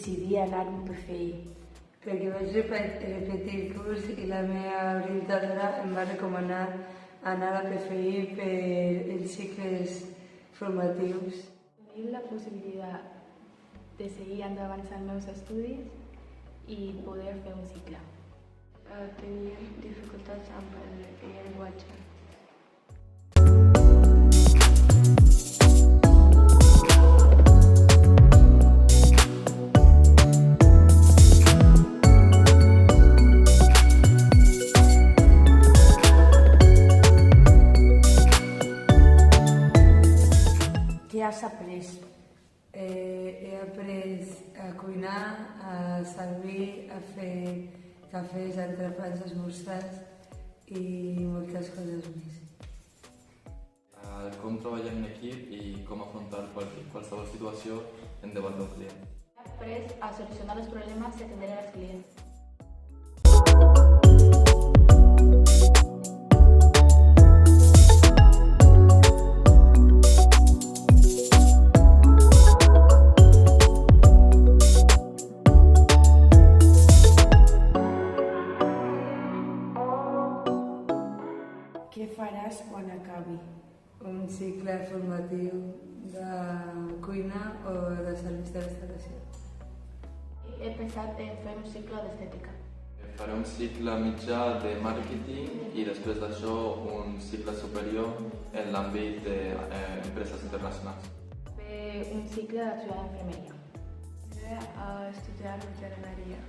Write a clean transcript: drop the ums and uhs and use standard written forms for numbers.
decidir anar a un PFI? Perquè vaig repetir el curs i la meva orientadora em va recomanar anar a PFI per els cicles formatius. Tenir la possibilitat de seguir endavant els meus estudis i poder fer un cicle. Tenir dificultats amb el llenguatge. Què has après? He après a cuinar, a servir, a fer cafès, entrepans, esmorzars i moltes coses més. Com treballar en equip i com afrontar qualsevol situació en davant del client. He après a solucionar els problemes i atendre als clients. Què faràs quan acabi? Un cicle formatiu de cuina o de serveis de restauració. He pensat en fer un cicle d'estètica. Faré un cicle mitjà de màrqueting i després d'això un cicle superior en l'àmbit d'empreses internacionals. Fer un cicle d'auxiliar d'infermeria. Aniré a estudiar veterinaria.